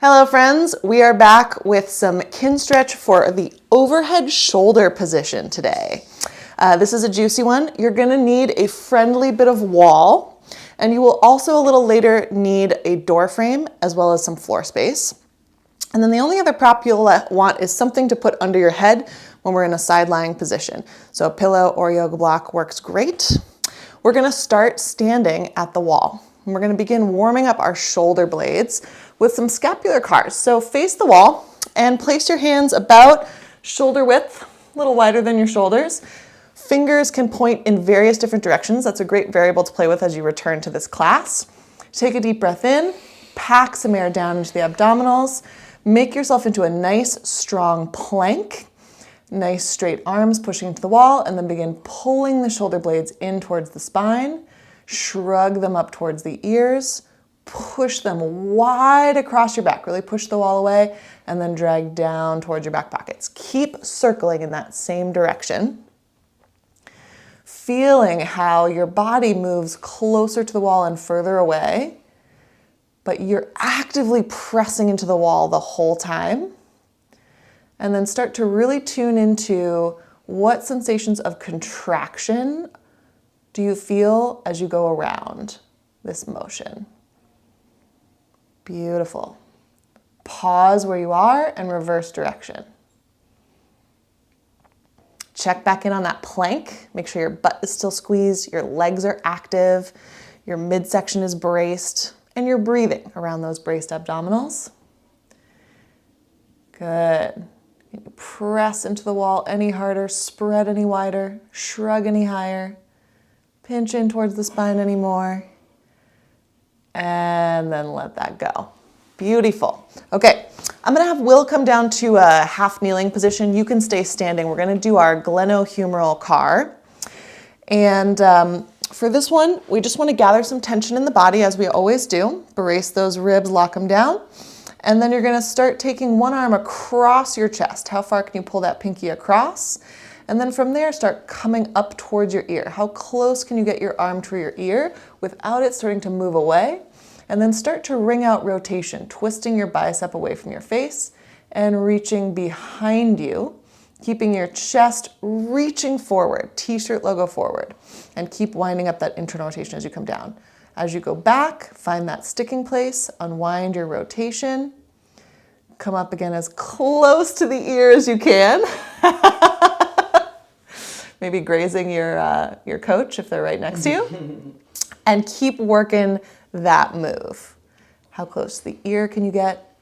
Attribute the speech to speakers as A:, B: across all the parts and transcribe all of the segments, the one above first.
A: Hello friends, we are back with some Kinstretch for the overhead shoulder position today. This is a juicy one. You're gonna need a friendly bit of wall, and you will also a little later need a door frame as well as some floor space. And then the only other prop you'll want is something to put under your head when we're in a side lying position. So a pillow or yoga block works great. We're gonna start standing at the wall. And we're gonna begin warming up our shoulder blades with some scapular CARs. So face the wall and place your hands about shoulder width, a little wider than your shoulders. Fingers can point in various different directions. That's a great variable to play with as you return to this class. Take a deep breath in, pack some air down into the abdominals, make yourself into a nice strong plank. Nice straight arms pushing into the wall, and then begin pulling the shoulder blades in towards the spine. Shrug them up towards the ears. Push them wide across your back. Really push the wall away, and then drag down towards your back pockets. Keep circling in that same direction. Feeling how your body moves closer to the wall and further away, but you're actively pressing into the wall the whole time. And then start to really tune into what sensations of contraction do you feel as you go around this motion. Beautiful. Pause where you are and reverse direction. Check back in on that plank. Make sure your butt is still squeezed, your legs are active, your midsection is braced, and you're breathing around those braced abdominals. Good. Press into the wall any harder, spread any wider, shrug any higher, pinch in towards the spine any more, and then let that go. Beautiful. Okay, I'm gonna have Will come down to a half kneeling position. You can stay standing. We're gonna do our glenohumeral CAR. And for this one, we just wanna gather some tension in the body as we always do. Brace those ribs, lock them down. And then you're gonna start taking one arm across your chest. How far can you pull that pinky across? And then from there, start coming up towards your ear. How close can you get your arm to your ear without it starting to move away? And then start to ring out rotation, twisting your bicep away from your face and reaching behind you, keeping your chest reaching forward, t-shirt logo forward, and keep winding up that internal rotation as you come down. As you go back, find that sticking place, unwind your rotation, come up again as close to the ear as you can. Maybe grazing your coach if they're right next to you. And keep working that move. How close to the ear can you get?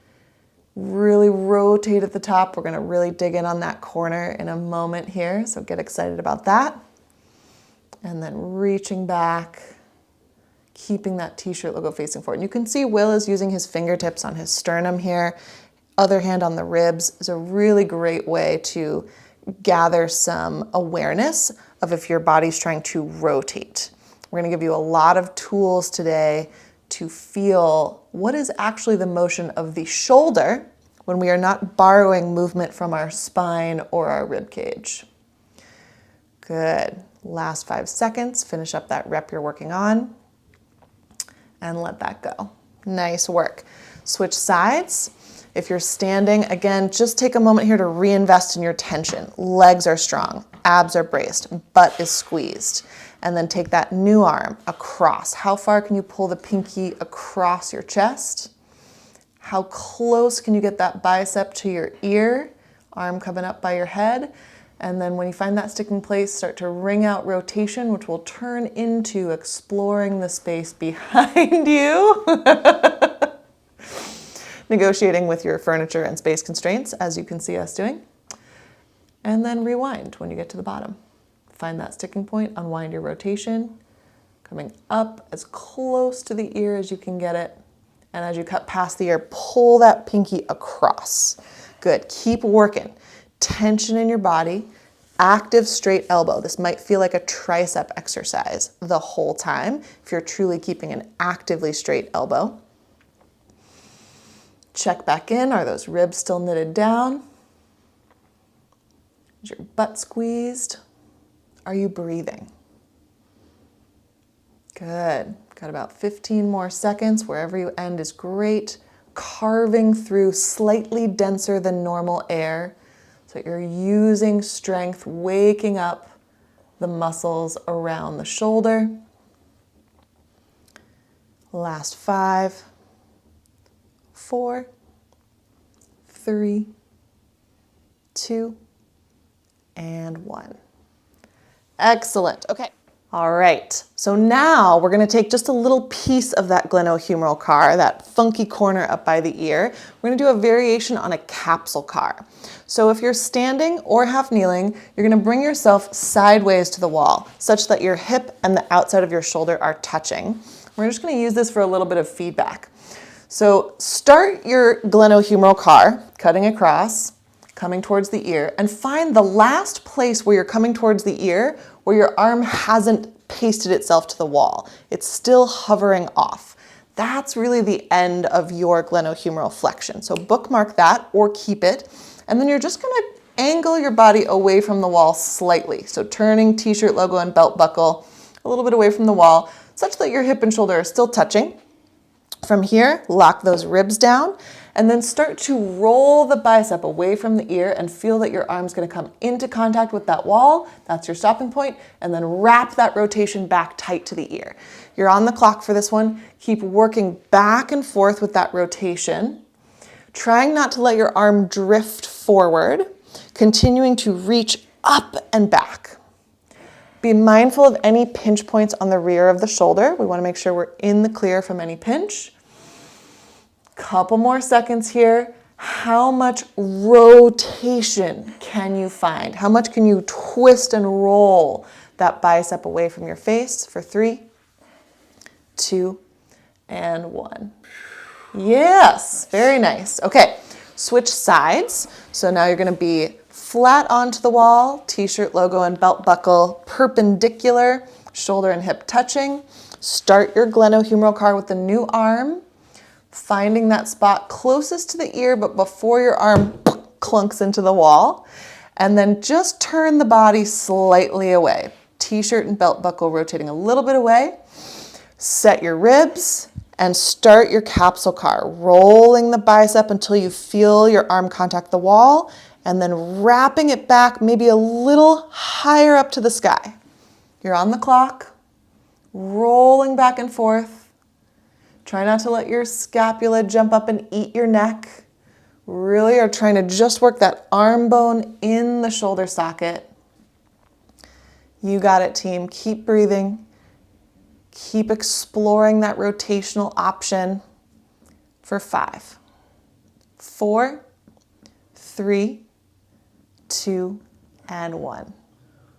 A: Really rotate at the top. We're gonna really dig in on that corner in a moment here, so get excited about that. And then reaching back, keeping that t-shirt logo facing forward. And you can see Will is using his fingertips on his sternum here. Other hand on the ribs is a really great way to gather some awareness of if your body's trying to rotate. We're gonna give you a lot of tools today to feel what is actually the motion of the shoulder when we are not borrowing movement from our spine or our rib cage. Good. Last 5 seconds, finish up that rep you're working on. And let that go. Nice work. Switch sides. If you're standing, again, just take a moment here to reinvest in your tension. Legs are strong, abs are braced, butt is squeezed. And then take that new arm across. How far can you pull the pinky across your chest? How close can you get that bicep to your ear? Arm coming up by your head. And then when you find that sticking place, start to ring out rotation, which will turn into exploring the space behind you. Negotiating with your furniture and space constraints, as you can see us doing. And then rewind when you get to the bottom. Find that sticking point, unwind your rotation, coming up as close to the ear as you can get it. And as you cut past the ear, pull that pinky across. Good, keep working. Tension in your body, active straight elbow. This might feel like a tricep exercise the whole time if you're truly keeping an actively straight elbow. Check back in, are those ribs still knitted down? Is your butt squeezed? Are you breathing? Good, got about 15 more seconds. Wherever you end is great. carving through slightly denser than normal air. So you're using strength, waking up the muscles around the shoulder. Last 5, 4, 3, 2, and 1. Excellent. Okay. All right. So now we're going to take just a little piece of that glenohumeral car, that funky corner up by the ear. We're going to do a variation on a capsule car. So if you're standing or half kneeling, you're going to bring yourself sideways to the wall, such that your hip and the outside of your shoulder are touching. We're just going to use this for a little bit of feedback. So start your glenohumeral car, cutting across, coming towards the ear, and find the last place where you're coming towards the ear where your arm hasn't pasted itself to the wall. It's still hovering off. That's really the end of your glenohumeral flexion. So bookmark that or keep it. And then you're just going to angle your body away from the wall slightly. So turning t-shirt logo and belt buckle a little bit away from the wall, such that your hip and shoulder are still touching. From here, lock those ribs down and then start to roll the bicep away from the ear and feel that your arm's going to come into contact with that wall. That's your stopping point. And then wrap that rotation back tight to the ear. You're on the clock for this one. Keep working back and forth with that rotation, trying not to let your arm drift forward, continuing to reach up and back. Be mindful of any pinch points on the rear of the shoulder. We want to make sure we're in the clear from any pinch. Couple more seconds here. How much rotation can you find? How much can you twist and roll that bicep away from your face for 3, 2, and 1. Yes, very nice. Okay, switch sides. So now you're going to be flat onto the wall, t-shirt logo and belt buckle perpendicular, shoulder and hip touching. Start your glenohumeral car with the new arm, finding that spot closest to the ear but before your arm clunks into the wall. And then just turn the body slightly away. T-shirt and belt buckle rotating a little bit away. Set your ribs and start your capsule car, rolling the bicep until you feel your arm contact the wall, and then wrapping it back maybe a little higher up to the sky. You're on the clock, rolling back and forth. Try not to let your scapula jump up and eat your neck. Really are trying to just work that arm bone in the shoulder socket. You got it, team. Keep breathing. Keep exploring that rotational option for 5, 4, 3, 2, and 1.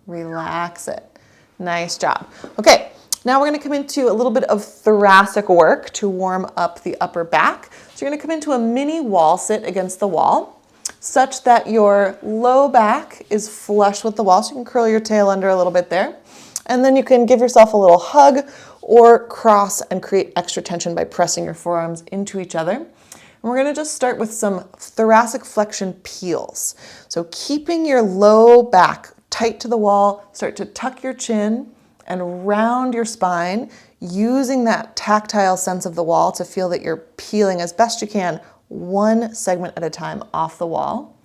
A: Relax it. Nice job. Okay, now we're going to come into a little bit of thoracic work to warm up the upper back. So you're going to come into a mini wall sit against the wall, such that your low back is flush with the wall. So you can curl your tail under a little bit there. And then you can give yourself a little hug or cross and create extra tension by pressing your forearms into each other. And we're going to just start with some thoracic flexion peels. So keeping your low back tight to the wall, start to tuck your chin and round your spine, using that tactile sense of the wall to feel that you're peeling as best you can, one segment at a time off the wall,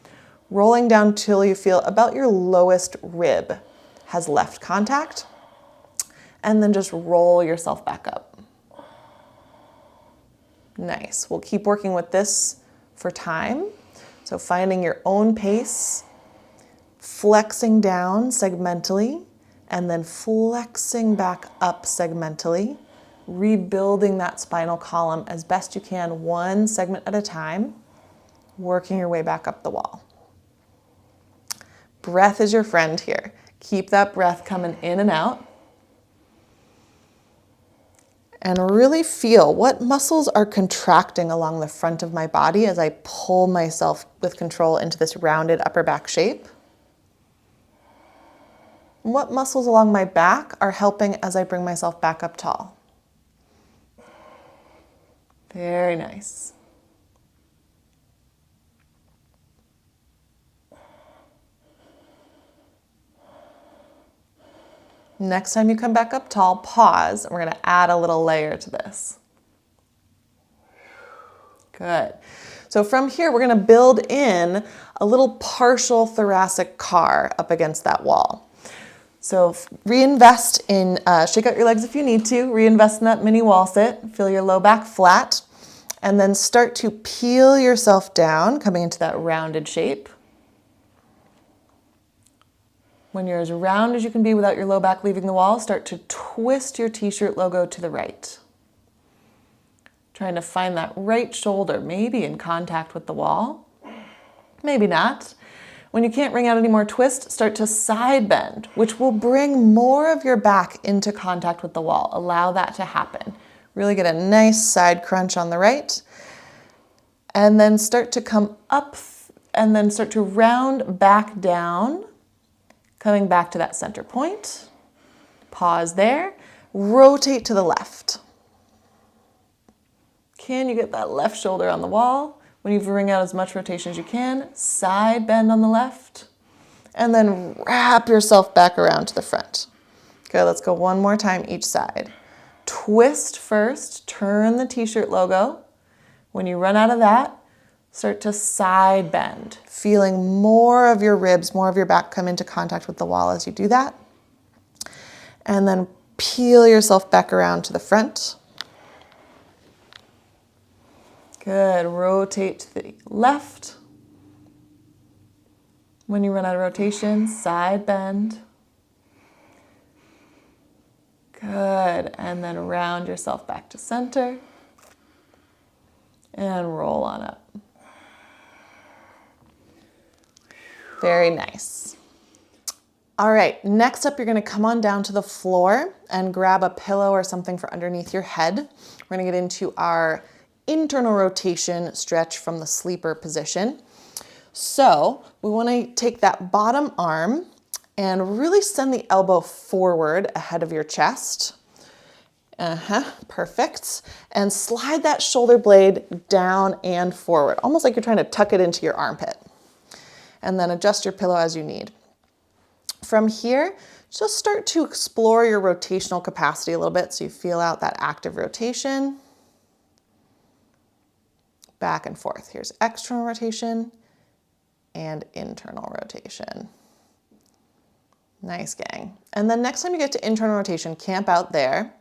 A: rolling down till you feel about your lowest rib has left contact, and then just roll yourself back up. Nice. We'll keep working with this for time. So finding your own pace, flexing down segmentally, and then flexing back up segmentally, rebuilding that spinal column as best you can, one segment at a time, working your way back up the wall. Breath is your friend here. Keep that breath coming in and out. And really feel what muscles are contracting along the front of my body as I pull myself with control into this rounded upper back shape. And what muscles along my back are helping as I bring myself back up tall. Very nice. Next time you come back up tall, pause, and we're going to add a little layer to this. Good. So from here, we're going to build in a little partial thoracic car up against that wall. So reinvest in, shake out your legs if you need to, reinvest in that mini wall sit, feel your low back flat, and then start to peel yourself down, coming into that rounded shape. When you're as round as you can be without your low back leaving the wall, start to twist your t-shirt logo to the right. Trying to find that right shoulder, maybe in contact with the wall, maybe not. When you can't wring out any more twist, start to side bend, which will bring more of your back into contact with the wall. Allow that to happen. Really get a nice side crunch on the right. And then start to come up and then start to round back down, coming back to that center point. Pause there. Rotate to the left. Can you get that left shoulder on the wall? When you wring out as much rotation as you can, side bend on the left, and then wrap yourself back around to the front. Okay, let's go one more time each side. Twist first, turn the t-shirt logo. When you run out of that, start to side bend, feeling more of your ribs, more of your back come into contact with the wall as you do that. And then peel yourself back around to the front. Good, rotate to the left. When you run out of rotation, side bend. Good, and then round yourself back to center. And roll on up. Very nice. All right, next up, you're gonna come on down to the floor and grab a pillow or something for underneath your head. We're gonna get into our internal rotation stretch from the sleeper position. So we want to take that bottom arm and really send the elbow forward ahead of your chest. Perfect. And slide that shoulder blade down and forward, almost like you're trying to tuck it into your armpit. And then adjust your pillow as you need. From here, just start to explore your rotational capacity a little bit so you feel out that active rotation. Back and forth. Here's external rotation and internal rotation. Nice, gang. And then next time you get to internal rotation, camp out there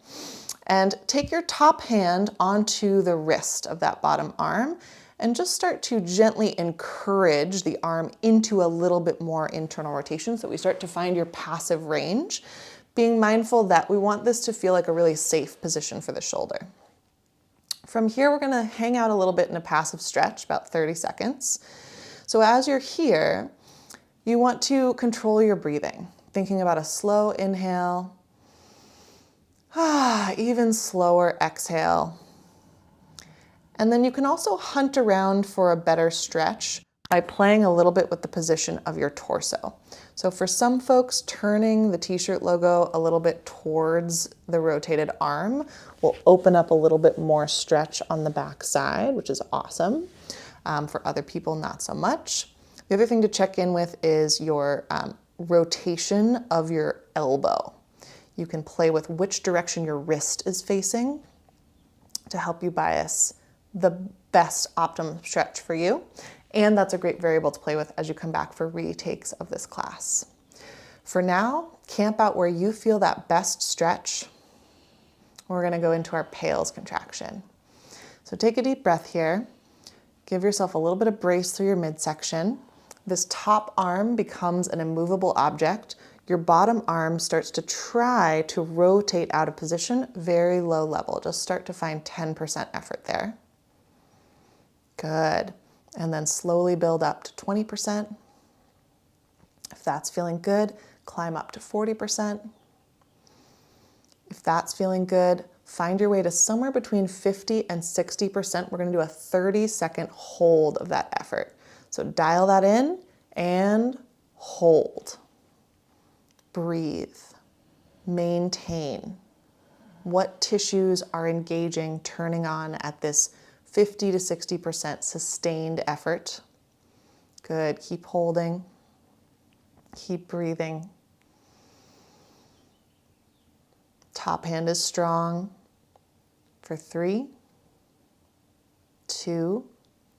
A: and take your top hand onto the wrist of that bottom arm and just start to gently encourage the arm into a little bit more internal rotation so we start to find your passive range, being mindful that we want this to feel like a really safe position for the shoulder. From here, we're gonna hang out a little bit in a passive stretch, about 30 seconds. So as you're here, you want to control your breathing, thinking about a slow inhale, even slower exhale. And then you can also hunt around for a better stretch by playing a little bit with the position of your torso. So for some folks, turning the t-shirt logo a little bit towards the rotated arm will open up a little bit more stretch on the back side, which is awesome. For other people, not so much. The other thing to check in with is your rotation of your elbow. You can play with which direction your wrist is facing to help you bias the best optimum stretch for you. And that's a great variable to play with as you come back for retakes of this class. For now, camp out where you feel that best stretch. We're gonna go into our pales contraction. So take a deep breath here. Give yourself a little bit of brace through your midsection. This top arm becomes an immovable object. Your bottom arm starts to try to rotate out of position, very low level. Just start to find 10% effort there. Good. And then slowly build up to 20%. If that's feeling good, climb up to 40%. If that's feeling good, find your way to somewhere between 50 and 60%. We're gonna do a 30-second hold of that effort. So dial that in and hold. Breathe. Maintain. What tissues are engaging, turning on at this 50 to 60% sustained effort? Good. Keep holding. Keep breathing. Top hand is strong for 3, 2,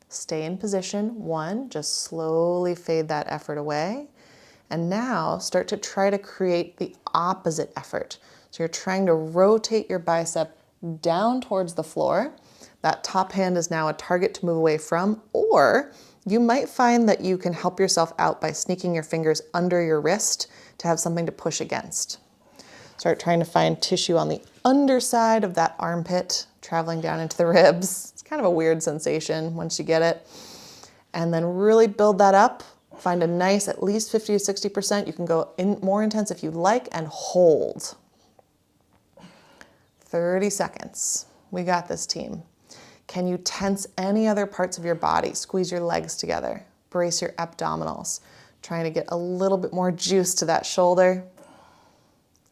A: stay in position. 1, just slowly fade that effort away. And now start to try to create the opposite effort. So you're trying to rotate your bicep down towards the floor. That top hand is now a target to move away from, or you might find that you can help yourself out by sneaking your fingers under your wrist to have something to push against. Start trying to find tissue on the underside of that armpit, traveling down into the ribs. It's kind of a weird sensation once you get it. And then really build that up. Find a nice, at least 50 to 60%. You can go in more intense if you like, and hold. 30 seconds. We got this, team. Can you tense any other parts of your body? Squeeze your legs together. Brace your abdominals. Trying to get a little bit more juice to that shoulder.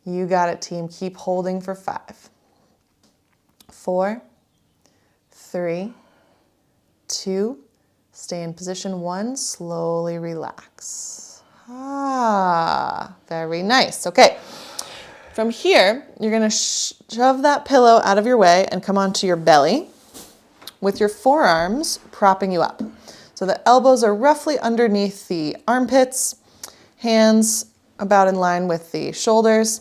A: You got it, team. Keep holding for 5, 4, 3, 2, stay in position. 1, slowly relax. Very nice. Okay. From here, you're going to shove that pillow out of your way and come onto your belly with your forearms propping you up. So the elbows are roughly underneath the armpits, hands about in line with the shoulders.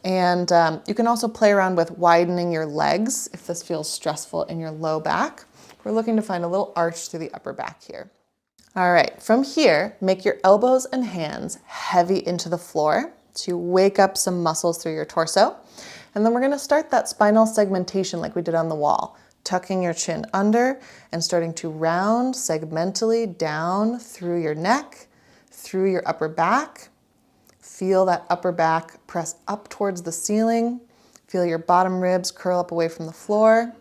A: And you can also play around with widening your legs if this feels stressful in your low back. We're looking to find a little arch through the upper back here. All right, from here, make your elbows and hands heavy into the floor to wake up some muscles through your torso. And then we're gonna start that spinal segmentation like we did on the wall, tucking your chin under and starting to round segmentally down through your neck, through your upper back. Feel that upper back press up towards the ceiling. Feel your bottom ribs curl up away from the floor,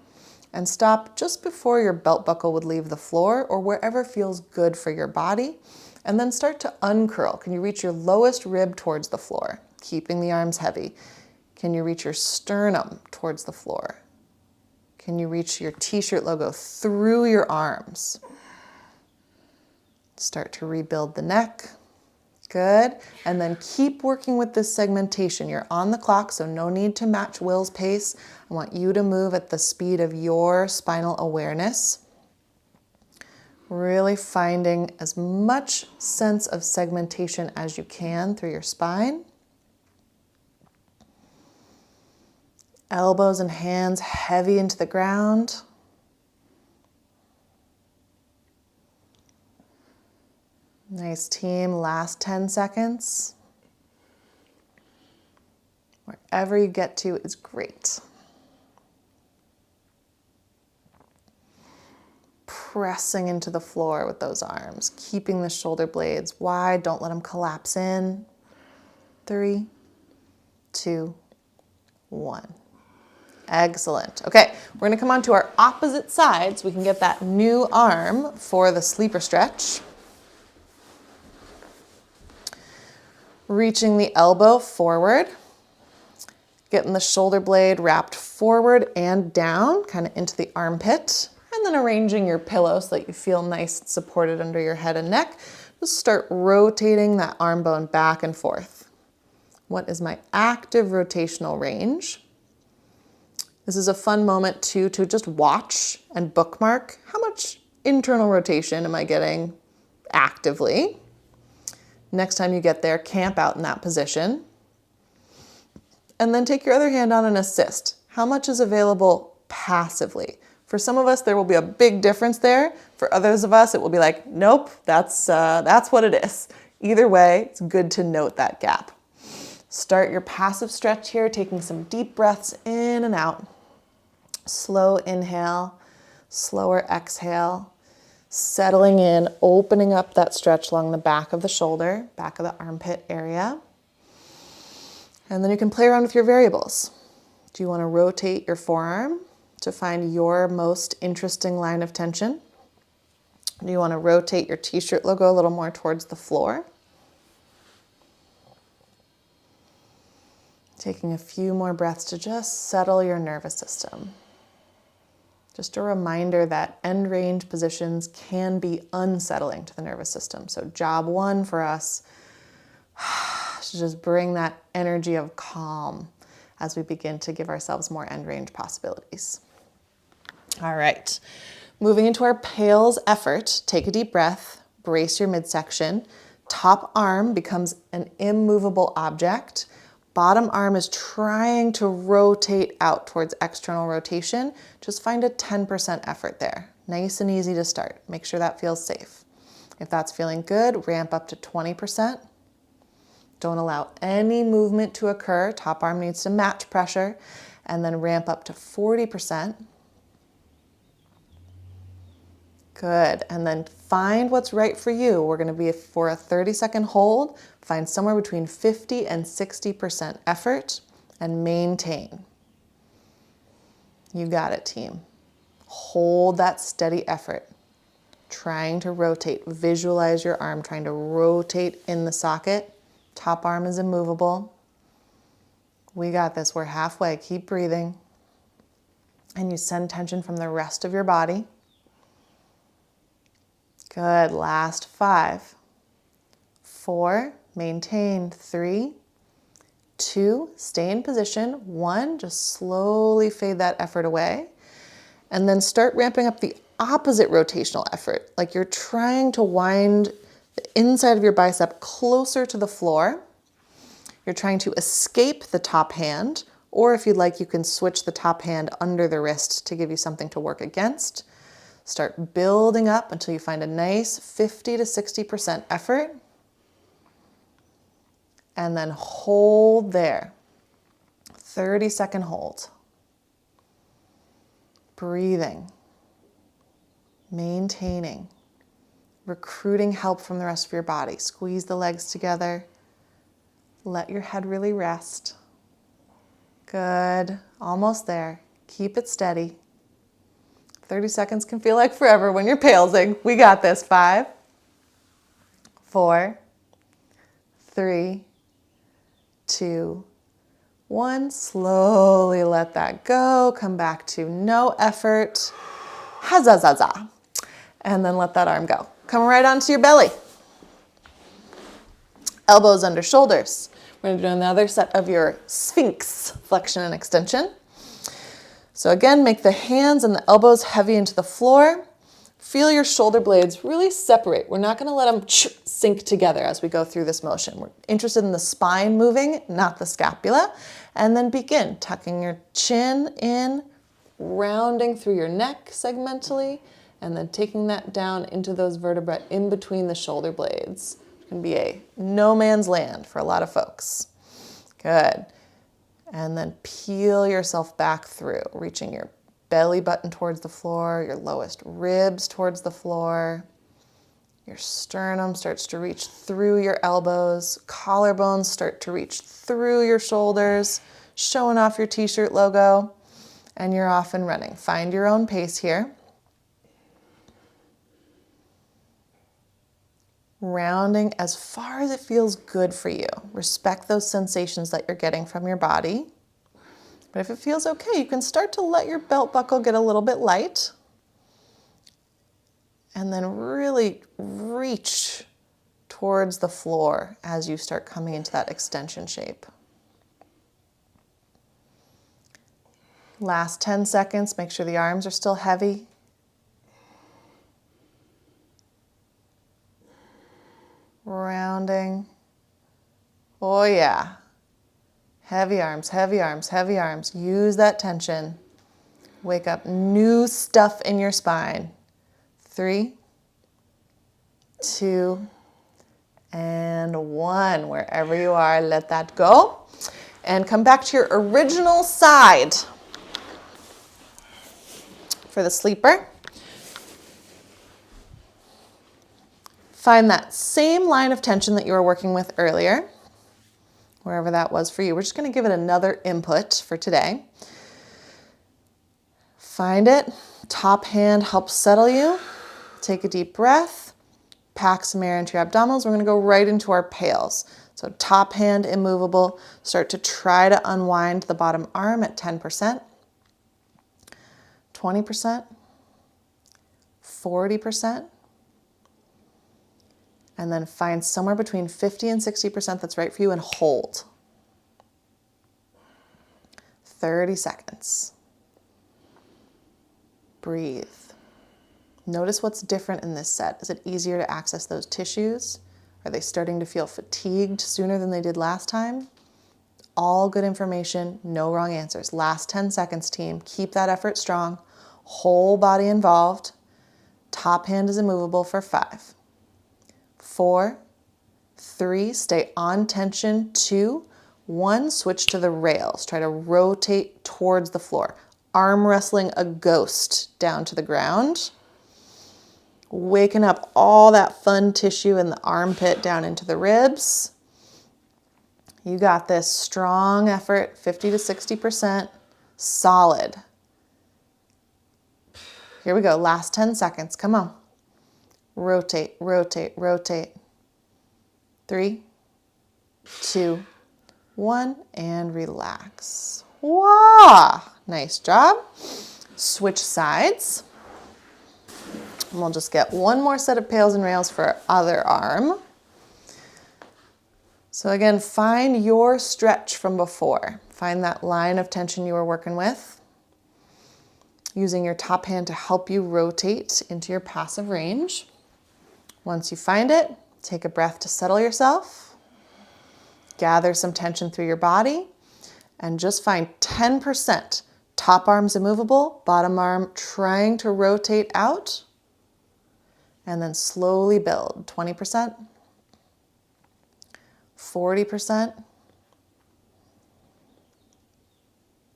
A: and stop just before your belt buckle would leave the floor or wherever feels good for your body. And then start to uncurl. Can you reach your lowest rib towards the floor, keeping the arms heavy? Can you reach your sternum towards the floor? Can you reach your t-shirt logo through your arms? Start to rebuild the neck. Good. And then keep working with this segmentation. You're on the clock, so no need to match Will's pace. I want you to move at the speed of your spinal awareness. Really finding as much sense of segmentation as you can through your spine. Elbows and hands heavy into the ground. Nice, team. Last 10 seconds. Wherever you get to is great. Pressing into the floor with those arms, keeping the shoulder blades wide. Don't let them collapse in. 3, 2, 1. Excellent. Okay, we're going to come on to our opposite side so we can get that new arm for the sleeper stretch. Reaching the elbow forward, getting the shoulder blade wrapped forward and down, kind of into the armpit, and then arranging your pillow so that you feel nice and supported under your head and neck. Just start rotating that arm bone back and forth. What is my active rotational range? This is a fun moment too, to just watch and bookmark how much internal rotation am I getting actively. Next time you get there, camp out in that position. And then take your other hand on and assist. How much is available passively? For some of us, there will be a big difference there. For others of us, it will be like, nope, that's what it is. Either way, it's good to note that gap. Start your passive stretch here, taking some deep breaths in and out. Slow inhale, slower exhale. Settling in, opening up that stretch along the back of the shoulder, back of the armpit area. And then you can play around with your variables. Do you want to rotate your forearm to find your most interesting line of tension? Do you want to rotate your t-shirt logo a little more towards the floor? Taking a few more breaths to just settle your nervous system. Just a reminder that end range positions can be unsettling to the nervous system. So job 1 for us is just bring that energy of calm as we begin to give ourselves more end range possibilities. All right, Moving into our pails effort, take a deep breath, brace your midsection. Top arm becomes an immovable object. Bottom arm is trying to rotate out towards external rotation. Just find a 10% effort there. Nice and easy to start. Make sure that feels safe. If that's feeling good, ramp up to 20%. Don't allow any movement to occur. Top arm needs to match pressure, and then ramp up to 40%. Good, and then find what's right for you. We're gonna be for a 30-second hold, find somewhere between 50 and 60% effort, and maintain. You got it, team. Hold that steady effort. Trying to rotate, visualize your arm trying to rotate in the socket. Top arm is immovable. We got this, we're halfway, keep breathing. And you send tension from the rest of your body. Good, last 5, 4, maintain, 3, 2, stay in position, 1, just slowly fade that effort away. And then start ramping up the opposite rotational effort, like you're trying to wind the inside of your bicep closer to the floor. You're trying to escape the top hand, or if you'd like, you can switch the top hand under the wrist to give you something to work against. Start building up until you find a nice 50 to 60% effort. And then hold there. 30-second hold. Breathing. Maintaining. Recruiting help from the rest of your body. Squeeze the legs together. Let your head really rest. Good. Almost there. Keep it steady. 30 seconds can feel like forever when you're palesing. We got this. 5, 4, 3, 2, 1. Slowly let that go. Come back to no effort. Hazazaza. And then let that arm go. Come right onto your belly. Elbows under shoulders. We're gonna do another set of your Sphinx flexion and extension. So again, make the hands and the elbows heavy into the floor. Feel your shoulder blades really separate. We're not gonna let them sink together as we go through this motion. We're interested in the spine moving, not the scapula. And then begin tucking your chin in, rounding through your neck segmentally, and then taking that down into those vertebrae in between the shoulder blades. It can be a no man's land for a lot of folks. Good. And then peel yourself back through, reaching your belly button towards the floor, your lowest ribs towards the floor. Your sternum starts to reach through your elbows. Collarbones start to reach through your shoulders, showing off your t-shirt logo. And you're off and running. Find your own pace here. Rounding as far as it feels good for you. Respect those sensations that you're getting from your body. But if it feels okay, you can start to let your belt buckle get a little bit light. And then really reach towards the floor as you start coming into that extension shape. Last 10 seconds, make sure the arms are still heavy. Rounding. Oh yeah. Heavy arms, heavy arms, heavy arms. Use that tension. Wake up new stuff in your spine. 3, 2, and 1. Wherever you are, let that go. And come back to your original side for the sleeper. Find that same line of tension that you were working with earlier, wherever that was for you. We're just going to give it another input for today. Find it. Top hand helps settle you. Take a deep breath. Pack some air into your abdominals. We're going to go right into our pails. So top hand immovable. Start to try to unwind the bottom arm at 10%, 20%, 40%. And then find somewhere between 50 and 60% that's right for you and hold. 30 seconds. Breathe. Notice what's different in this set. Is it easier to access those tissues? Are they starting to feel fatigued sooner than they did last time? All good information, no wrong answers. Last 10 seconds, team. Keep that effort strong. Whole body involved. Top hand is immovable for 5, 4, 3, stay on tension, 2, 1, switch to the rails. Try to rotate towards the floor. Arm wrestling a ghost down to the ground. Waking up all that fun tissue in the armpit down into the ribs. You got this. Strong effort, 50 to 60%. Solid. Here we go. Last 10 seconds. Come on. Rotate, rotate, rotate. 3, 2, 1, and relax. Wow! Nice job. Switch sides. And we'll just get one more set of pails and rails for our other arm. So again, find your stretch from before. Find that line of tension you were working with. Using your top hand to help you rotate into your passive range. Once you find it, take a breath to settle yourself. Gather some tension through your body and just find 10%. Top arm's immovable, bottom arm trying to rotate out, and then slowly build. 20%, 40%.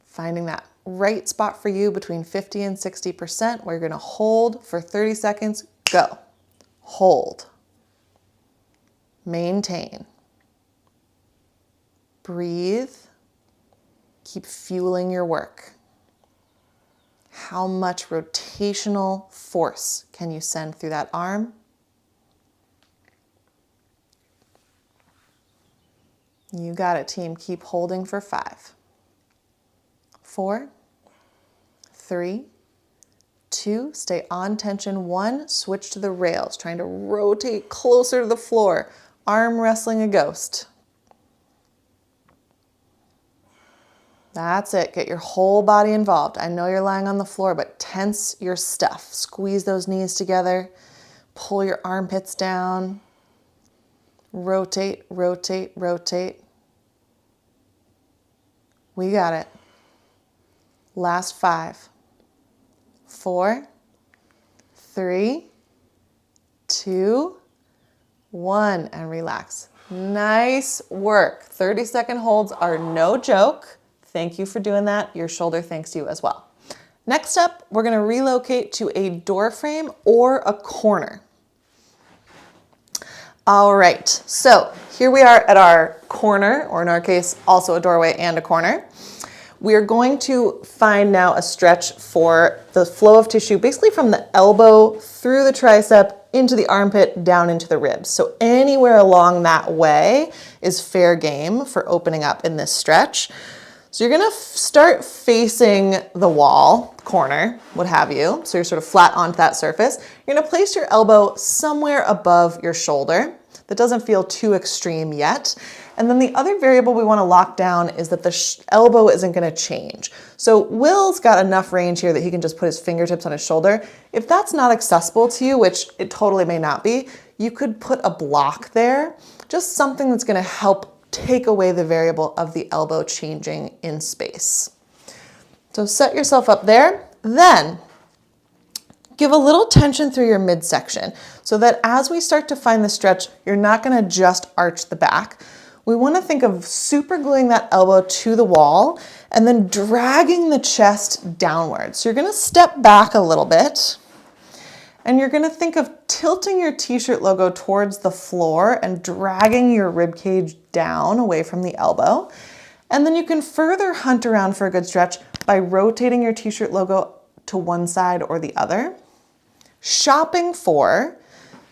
A: Finding that right spot for you between 50 and 60% where you're gonna hold for 30 seconds, go. Hold. Maintain. Breathe. Keep fueling your work. How much rotational force can you send through that arm? You got it, team. Keep holding for 5, 4, 3, 2, stay on tension, 1, switch to the rails, trying to rotate closer to the floor, arm wrestling a ghost. That's it. Get your whole body involved. I know you're lying on the floor, but tense your stuff. Squeeze those knees together. Pull your armpits down. Rotate, rotate, rotate. We got it. Last 5, 4, 3, 2, 1, and relax. Nice work. 30-second holds are no joke. Thank you for doing that. Your shoulder thanks you as well. Next up, we're going to relocate to a door frame or a corner. All right, so here we are at our corner, or in our case, also a doorway and a corner. We are going to find now a stretch for the flow of tissue, basically from the elbow through the tricep into the armpit, down into the ribs. So anywhere along that way is fair game for opening up in this stretch. So you're gonna start facing the wall, corner, what have you. So you're sort of flat onto that surface. You're gonna place your elbow somewhere above your shoulder. That doesn't feel too extreme yet. And then the other variable we wanna lock down is that the elbow isn't gonna change. So Will's got enough range here that he can just put his fingertips on his shoulder. If that's not accessible to you, which it totally may not be, you could put a block there, just something that's gonna help take away the variable of the elbow changing in space. So set yourself up there, then give a little tension through your midsection so that as we start to find the stretch, you're not gonna just arch the back. We wanna think of super gluing that elbow to the wall and then dragging the chest downwards. So you're gonna step back a little bit and you're gonna think of tilting your t-shirt logo towards the floor and dragging your rib cage down away from the elbow. And then you can further hunt around for a good stretch by rotating your t-shirt logo to one side or the other. Shopping for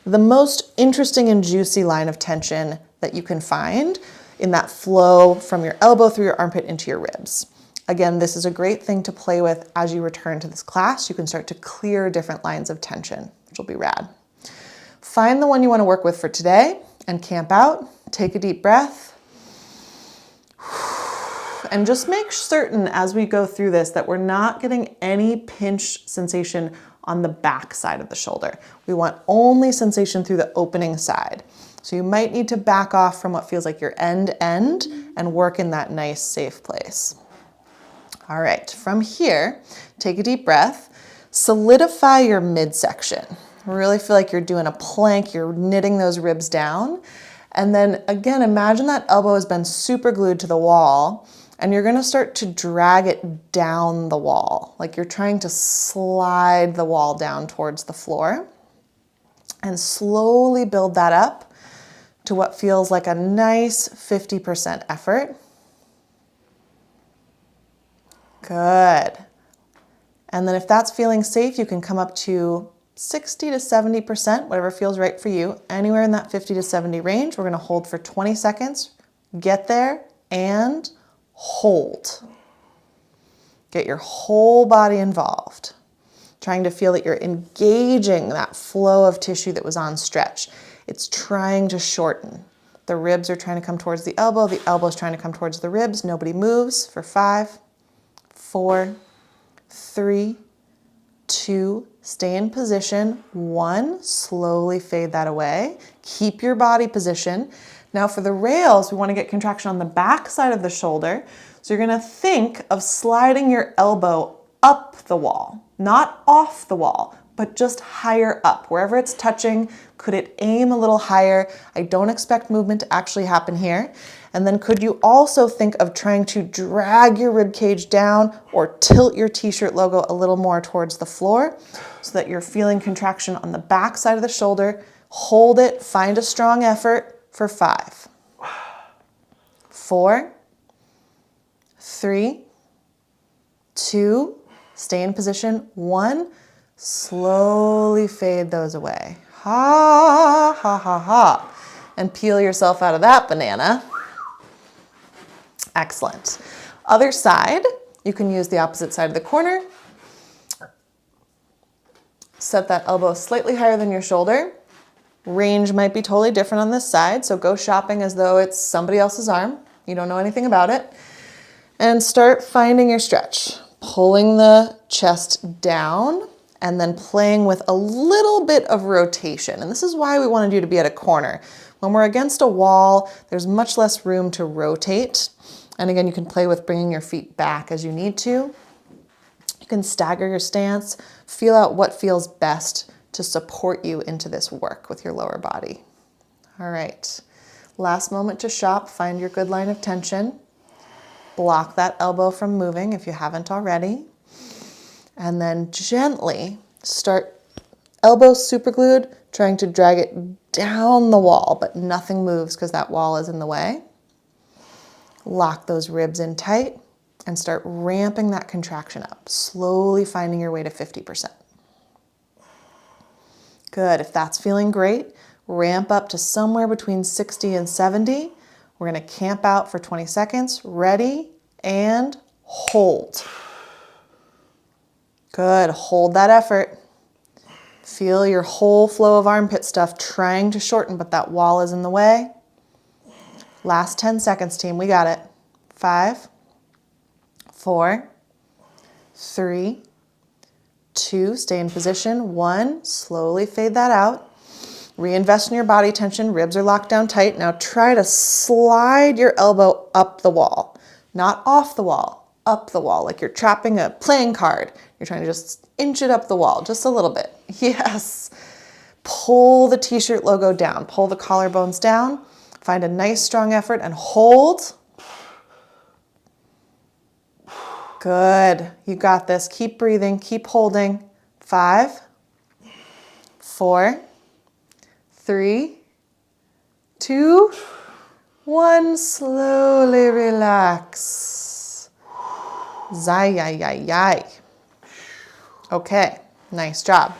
A: the most interesting and juicy line of tension that you can find in that flow from your elbow through your armpit into your ribs. Again, this is a great thing to play with as you return to this class. You can start to clear different lines of tension, which will be rad. Find the one you want to work with for today and camp out. Take a deep breath. And just make certain as we go through this that we're not getting any pinch sensation on the back side of the shoulder. We want only sensation through the opening side. So you might need to back off from what feels like your end and work in that nice safe place. All right, from here, take a deep breath, solidify your midsection. Really feel like you're doing a plank, you're knitting those ribs down. And then again, imagine that elbow has been super glued to the wall and you're gonna start to drag it down the wall, like you're trying to slide the wall down towards the floor and slowly build that up to what feels like a nice 50% effort. Good. And then if that's feeling safe, you can come up to 60 to 70%, whatever feels right for you. Anywhere in that 50 to 70 range, we're gonna hold for 20 seconds, get there and hold. Get your whole body involved. Trying to feel that you're engaging that flow of tissue that was on stretch. It's trying to shorten. The ribs are trying to come towards the elbow is trying to come towards the ribs. Nobody moves for 5, 4, 3, 2, stay in position. 1, slowly fade that away. Keep your body position. Now for the rails, we want to get contraction on the back side of the shoulder. So you're going to think of sliding your elbow up the wall, not off the wall, but just higher up. Wherever it's touching, could it aim a little higher? I don't expect movement to actually happen here. And then could you also think of trying to drag your rib cage down or tilt your t-shirt logo a little more towards the floor so that you're feeling contraction on the back side of the shoulder. Hold it, find a strong effort for 5, 4, 3, 2, stay in position. 1, slowly fade those away. Ha, ha, ha, ha. And peel yourself out of that banana. Excellent. Other side, you can use the opposite side of the corner. Set that elbow slightly higher than your shoulder. Range might be totally different on this side, so go shopping as though it's somebody else's arm. You don't know anything about it. And start finding your stretch. Pulling the chest down and then playing with a little bit of rotation. And this is why we wanted you to be at a corner. When we're against a wall, there's much less room to rotate. And again, you can play with bringing your feet back as you need to. You can stagger your stance, feel out what feels best to support you into this work with your lower body. All right, last moment to shop, find your good line of tension. Block that elbow from moving if you haven't already. And then gently start elbow super glued, trying to drag it down the wall, but nothing moves because that wall is in the way. Lock those ribs in tight and start ramping that contraction up, slowly finding your way to 50%. Good, if that's feeling great, ramp up to somewhere between 60 and 70. We're gonna camp out for 20 seconds, ready, and hold. Good, hold that effort. Feel your whole flow of armpit stuff trying to shorten, but that wall is in the way. Last 10 seconds, team, we got it. 5, 4, 3, 2, stay in position. 1, slowly fade that out. Reinvest in your body tension, ribs are locked down tight. Now try to slide your elbow up the wall, not off the wall, up the wall, like you're trapping a playing card. You're trying to just inch it up the wall, just a little bit. Yes. Pull the t-shirt logo down, pull the collarbones down, find a nice strong effort and hold. Good, you got this. Keep breathing, keep holding. 5, 4, 3, 2, 1, slowly relax. Zai, yai, yai, yai. Okay, nice job.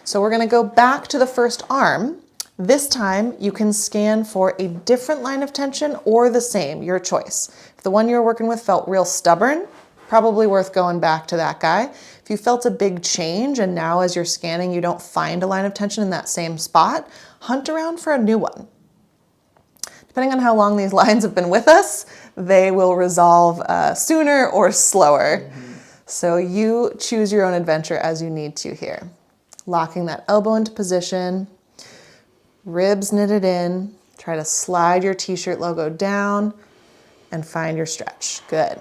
A: So we're gonna go back to the first arm. This time you can scan for a different line of tension or the same, your choice. If the one you were working with felt real stubborn, probably worth going back to that guy. If you felt a big change and now as you're scanning you don't find a line of tension in that same spot, hunt around for a new one. Depending on how long these lines have been with us, they will resolve sooner or slower. So you choose your own adventure as you need to here. Locking that elbow into position, ribs knitted in. Try to slide your t-shirt logo down and find your stretch. Good.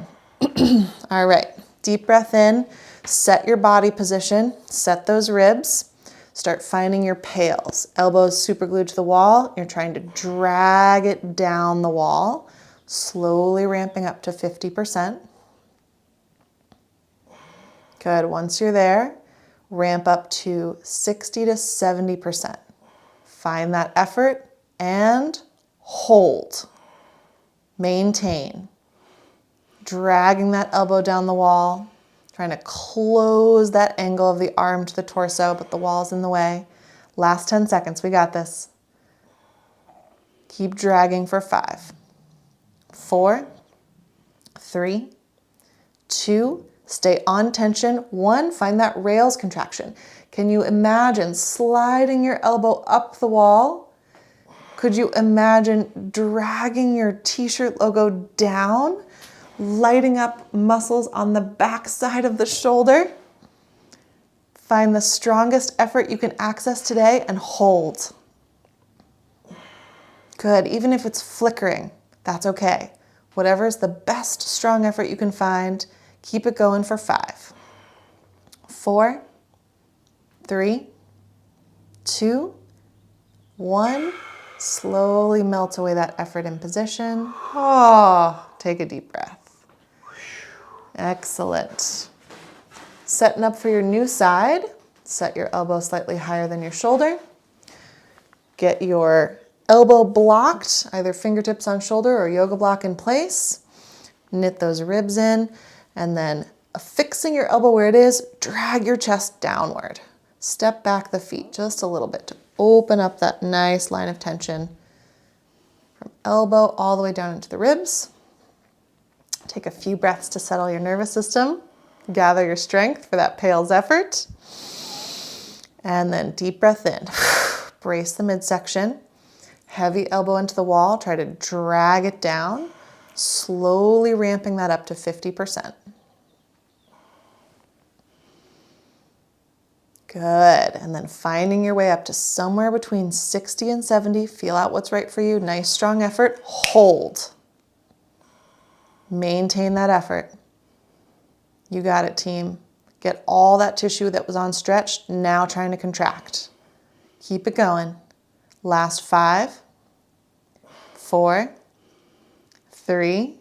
A: All right, deep breath in, set your body position, set those ribs, start finding your pails. Elbows super glued to the wall. You're trying to drag it down the wall, slowly ramping up to 50%. Good, once you're there, ramp up to 60 to 70%. Find that effort and hold. Maintain. Dragging that elbow down the wall, trying to close that angle of the arm to the torso, but the wall's in the way. Last 10 seconds, we got this. Keep dragging for 5, 4, 3, 2, stay on tension. 1, find that rails contraction. Can you imagine sliding your elbow up the wall? Could you imagine dragging your t-shirt logo down, lighting up muscles on the back side of the shoulder? Find the strongest effort you can access today and hold. Good, even if it's flickering, that's okay. Whatever is the best strong effort you can find, keep it going for 5, 4, 3, 2, 1. Slowly melt away that effort in position. Oh, take a deep breath. Excellent. Setting up for your new side. Set your elbow slightly higher than your shoulder. Get your elbow blocked, either fingertips on shoulder or yoga block in place. Knit those ribs in, and then affixing your elbow where it is, drag your chest downward. Step back the feet just a little bit to open up that nice line of tension from elbow all the way down into the ribs. Take a few breaths to settle your nervous system. Gather your strength for that pails effort. And then deep breath in. Brace the midsection. Heavy elbow into the wall. Try to drag it down. Slowly ramping that up to 50%. Good, and then finding your way up to somewhere between 60 and 70. Feel out what's right for you. Nice, strong effort. Hold. Maintain that effort. You got it, team. Get all that tissue that was on stretch, now trying to contract. Keep it going. Last 5, 4, 3,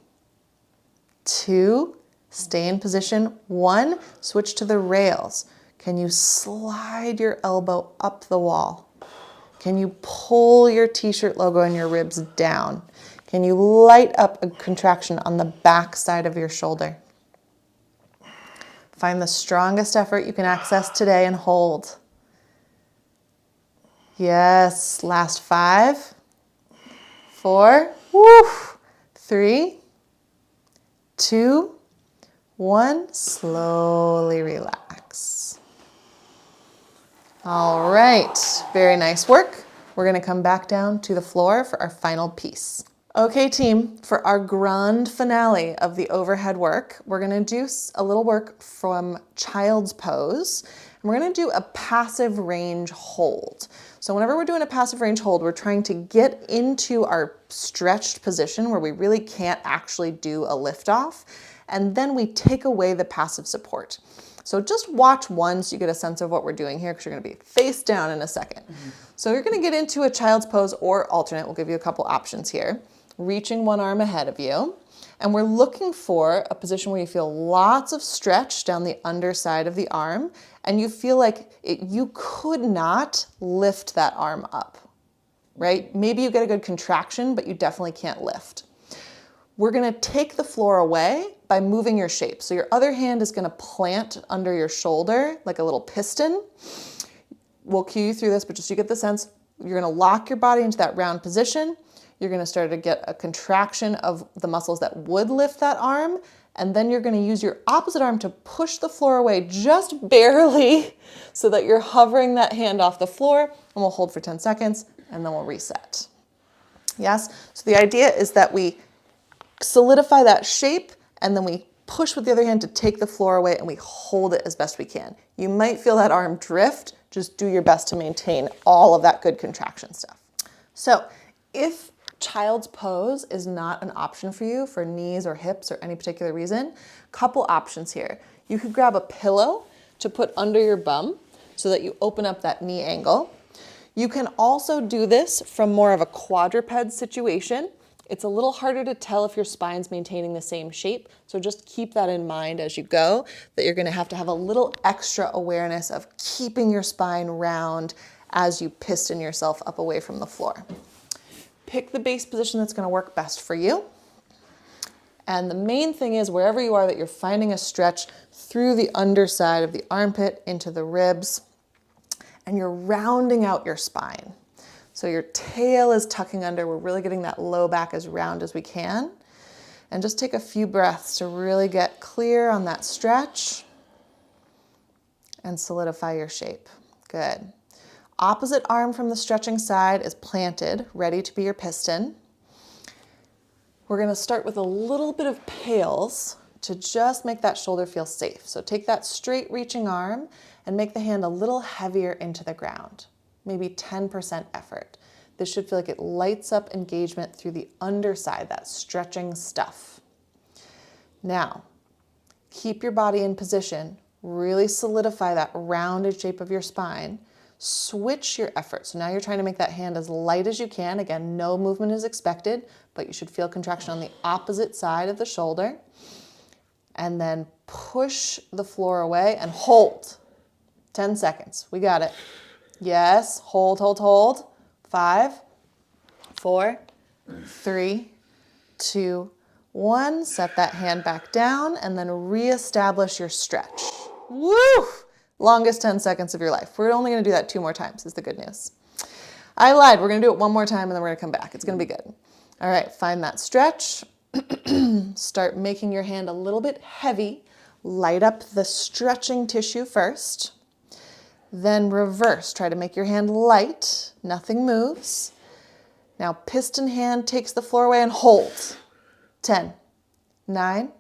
A: 2, stay in position. 1, switch to the rails. Can you slide your elbow up the wall? Can you pull your t-shirt logo and your ribs down? Can you light up a contraction on the back side of your shoulder? Find the strongest effort you can access today and hold. Yes, last 5, 4, 3, 2, 1. Slowly relax. All right, very nice work. We're gonna come back down to the floor for our final piece. Okay, team, for our grand finale of the overhead work, we're gonna do a little work from child's pose, and we're gonna do a passive range hold. So whenever we're doing a passive range hold, we're trying to get into our stretched position where we really can't actually do a lift off, and then we take away the passive support. So just watch one so you get a sense of what we're doing here, because you're gonna be face down in a second. So you're gonna get into a child's pose or alternate. We'll give you a couple options here. Reaching one arm ahead of you. And we're looking for a position where you feel lots of stretch down the underside of the arm, and you feel like you could not lift that arm up, right? Maybe you get a good contraction, but you definitely can't lift. We're gonna take the floor away by moving your shape. So your other hand is gonna plant under your shoulder like a little piston. We'll cue you through this, but just so you get the sense, you're gonna lock your body into that round position. You're gonna start to get a contraction of the muscles that would lift that arm, and then you're gonna use your opposite arm to push the floor away just barely so that you're hovering that hand off the floor, and we'll hold for 10 seconds, and then we'll reset. Yes, so the idea is that we solidify that shape, and then we push with the other hand to take the floor away, and we hold it as best we can. You might feel that arm drift. just do your best to maintain all of that good contraction stuff. So if child's pose is not an option for you for knees or hips or any particular reason, couple options here. You could grab a pillow to put under your bum so that you open up that knee angle. You can also do this from more of a quadruped situation. It's a little harder to tell if your spine's maintaining the same shape, so just keep that in mind as you go, that you're gonna have to have a little extra awareness of keeping your spine round as you piston yourself up away from the floor. Pick the base position that's gonna work best for you. And the main thing is wherever you are that you're finding a stretch through the underside of the armpit into the ribs, and you're rounding out your spine. So your tail is tucking under. We're really getting that low back as round as we can. And just take a few breaths to really get clear on that stretch and solidify your shape. Good. Opposite arm from the stretching side is planted, ready to be your piston. We're gonna start with a little bit of pails to just make that shoulder feel safe. So take that straight reaching arm and make the hand a little heavier into the ground. Maybe 10% effort. This should feel like it lights up engagement through the underside, that stretching stuff. Now, keep your body in position, really solidify that rounded shape of your spine, switch your effort. So now you're trying to make that hand as light as you can. Again, no movement is expected, but you should feel contraction on the opposite side of the shoulder. And then push the floor away and hold. 10 seconds, we got it. Yes, hold, hold, hold. 5, 4, 3, 2, 1. Set that hand back down and then reestablish your stretch. Woo! Longest 10 seconds of your life. We're only gonna do that 2 more times is the good news. I lied, we're gonna do it 1 more time and then we're gonna come back. It's gonna be good. All right, find that stretch. Start making your hand a little bit heavy. Light up the stretching tissue first. Then reverse, try to make your hand light, nothing moves. Now piston hand takes the floor away and hold. 10, 9,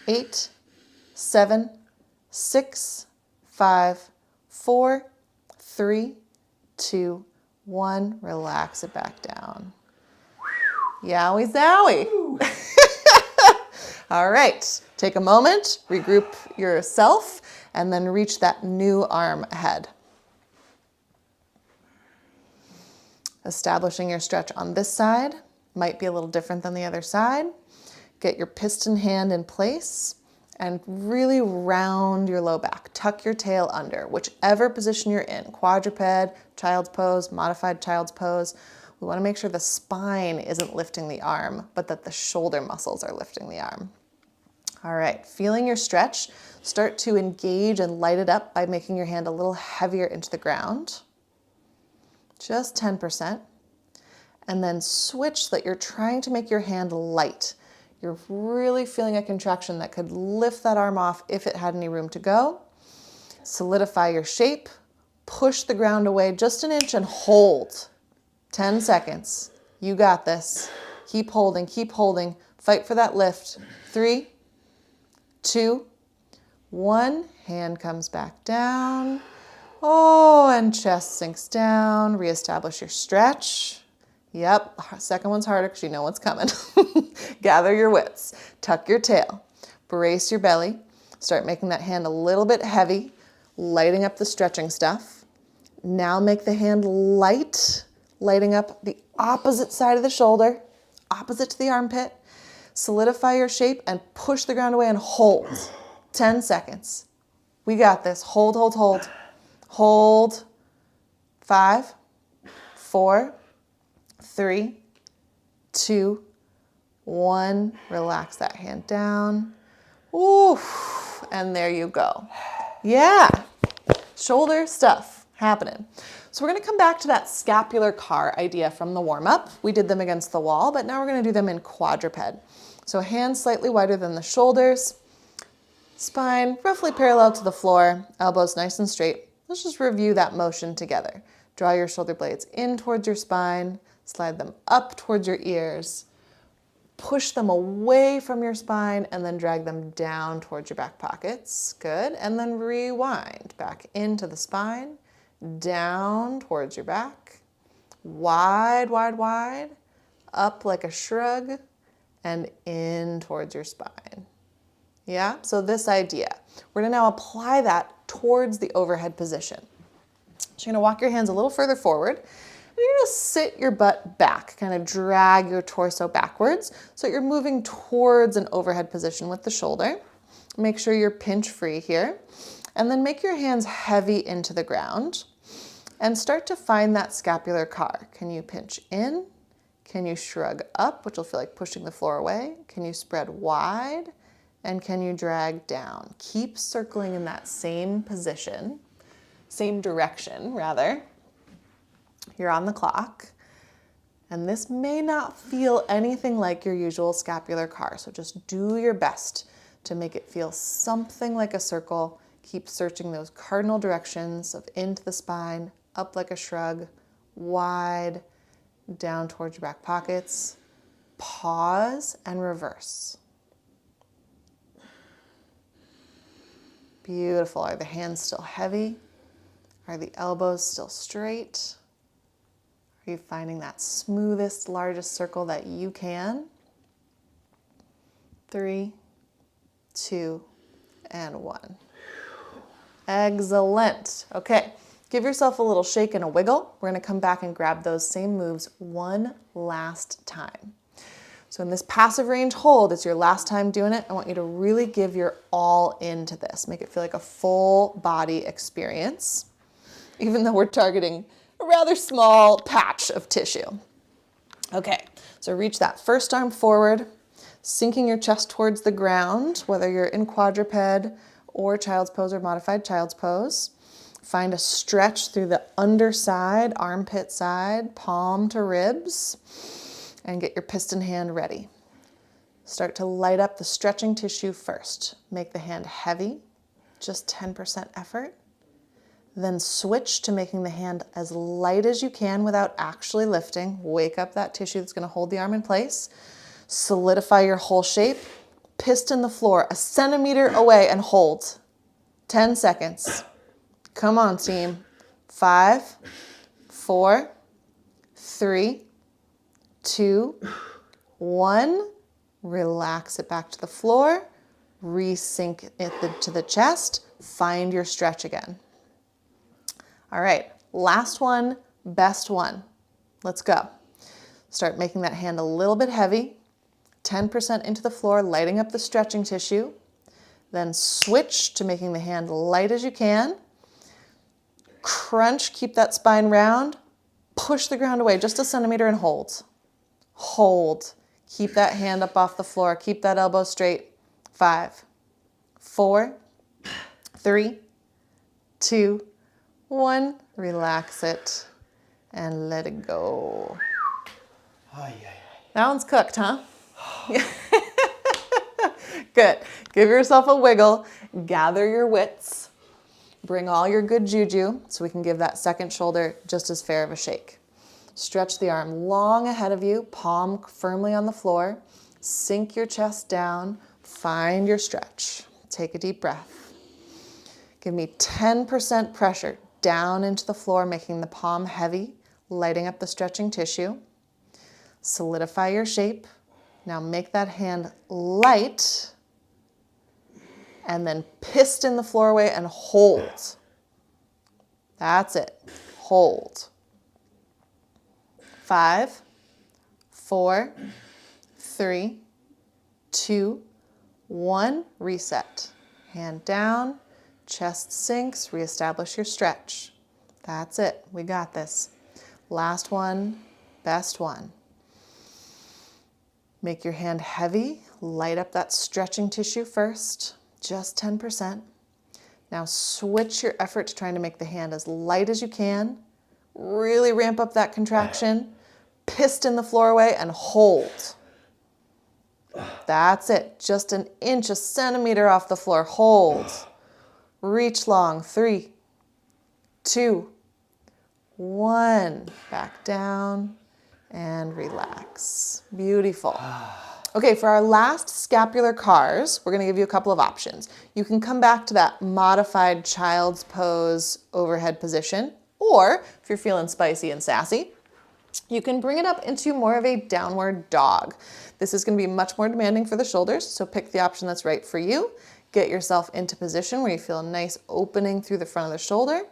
A: 8, 7, 6, 5, 4, 3, 2, 1. Relax it back down. Yowie zowie. All right, take a moment, regroup yourself, and then reach that new arm ahead. Establishing your stretch on this side might be a little different than the other side. Get your piston hand in place and really round your low back. Tuck your tail under, whichever position you're in, quadruped, child's pose, modified child's pose. We want to make sure the spine isn't lifting the arm, but that the shoulder muscles are lifting the arm. All right, feeling your stretch, start to engage and light it up by making your hand a little heavier into the ground. Just 10%. And then switch that you're trying to make your hand light. You're really feeling a contraction that could lift that arm off if it had any room to go. Solidify your shape, push the ground away just an inch and hold. 10 seconds. You got this. Keep holding, fight for that lift. 3, 2, 1. Hand comes back down. Oh, and chest sinks down. Reestablish your stretch. Yep, second one's harder because you know what's coming. Gather your wits, tuck your tail, brace your belly, start making that hand a little bit heavy, lighting up the stretching stuff. Now make the hand light, lighting up the opposite side of the shoulder, opposite to the armpit. Solidify your shape and push the ground away and hold. 10 seconds. We got this. Hold, hold, hold. Hold. 5, 4, 3, 2, 1. Relax that hand down. Ooh, and there you go. Yeah, shoulder stuff happening. So we're gonna come back to that scapular CAR idea from the warm-up. We did them against the wall, but now we're gonna do them in quadruped. So hands slightly wider than the shoulders, spine roughly parallel to the floor, elbows nice and straight. Let's just review that motion together. Draw your shoulder blades in towards your spine, slide them up towards your ears, push them away from your spine, and then drag them down towards your back pockets. Good, and then rewind back into the spine down towards your back, wide, wide, wide, up like a shrug, and in towards your spine. Yeah, so this idea. We're gonna now apply that towards the overhead position. So you're gonna walk your hands a little further forward, and you're gonna sit your butt back, kind of drag your torso backwards, so you're moving towards an overhead position with the shoulder. Make sure you're pinch free here, and then make your hands heavy into the ground, and start to find that scapular car. Can you pinch in? Can you shrug up, which will feel like pushing the floor away? Can you spread wide? And can you drag down? Keep circling in that same position, same direction rather. You're on the clock. And this may not feel anything like your usual scapular car, so just do your best to make it feel something like a circle. Keep searching those cardinal directions of into the spine, up like a shrug, wide, down towards your back pockets. Pause and reverse. Beautiful. Are the hands still heavy? Are the elbows still straight? Are you finding that smoothest, largest circle that you can? 3, 2, and 1. Excellent. Okay, give yourself a little shake and a wiggle. We're going to come back and grab those same moves one last time. So in this passive range hold, it's your last time doing it. I want you to really give your all into this. Make it feel like a full body experience, even though we're targeting a rather small patch of tissue. Okay, so reach that first arm forward, sinking your chest towards the ground, whether you're in quadruped or child's pose or modified child's pose. Find a stretch through the underside, armpit side, palm to ribs, and get your piston hand ready. Start to light up the stretching tissue first. Make the hand heavy, just 10% effort. Then switch to making the hand as light as you can without actually lifting. Wake up that tissue that's going to hold the arm in place. Solidify your whole shape. Piston the floor a centimeter away and hold. 10 seconds. Come on, team. 5, 4, 3, 2, 1. Relax it back to the floor. Resync it to the chest. Find your stretch again. All right, last one, best one. Let's go. Start making that hand a little bit heavy. 10% into the floor, lighting up the stretching tissue. Then switch to making the hand light as you can. Crunch, keep that spine round. Push the ground away just a centimeter and hold. Hold. Keep that hand up off the floor. Keep that elbow straight. 5, 4, 3, 2, 1. Relax it and let it go. That one's cooked, huh? Good. Give yourself a wiggle. Gather your wits. Bring all your good juju so we can give that second shoulder just as fair of a shake. Stretch the arm long ahead of you, palm firmly on the floor. Sink your chest down. Find your stretch. Take a deep breath. Give me 10% pressure down into the floor, making the palm heavy, lighting up the stretching tissue. Solidify your shape. Now make that hand light and then piston the floor away and hold. That's it. Hold. 5, 4, 3, 2, 1. Reset. Hand down, chest sinks, reestablish your stretch. That's it. We got this. Last one, best one. Make your hand heavy. Light up that stretching tissue first. Just 10%. Now switch your effort to trying to make the hand as light as you can. Really ramp up that contraction. Piston the floor away and hold. That's it. Just an inch, a centimeter off the floor. Hold. Reach long. 3, 2, 1. Back down and relax. Beautiful. Okay, for our last scapular CARs, we're going to give you a couple of options. You can come back to that modified child's pose overhead position, Or if you're feeling spicy and sassy, you can bring it up into more of a downward dog. This is going to be much more demanding for the shoulders, so pick the option that's right for you. Get yourself into position where you feel a nice opening through the front of the shoulder,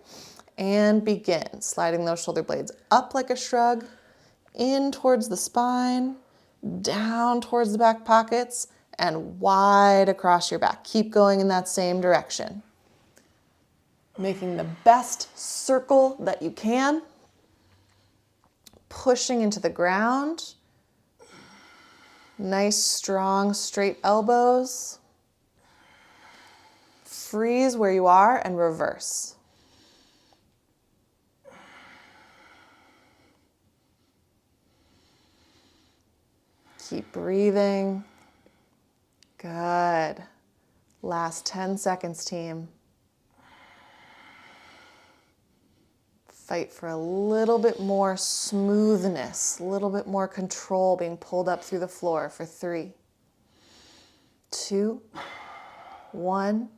A: and begin sliding those shoulder blades up like a shrug, in towards the spine, down towards the back pockets, and wide across your back. Keep going in that same direction. Making the best circle that you can. Pushing into the ground. Nice, strong, straight elbows. Freeze where you are and reverse. Keep breathing. Good. Last 10 seconds, team. Fight for a little bit more smoothness, a little bit more control being pulled up through the floor for 3, 2, 1,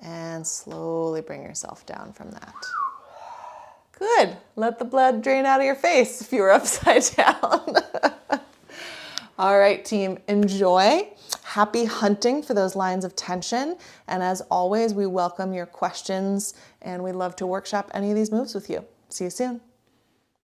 A: and slowly bring yourself down from that. Good. Let the blood drain out of your face if you were upside down. All right, team, enjoy. Happy hunting for those lines of tension. And as always, we welcome your questions and we'd love to workshop any of these moves with you. See you soon.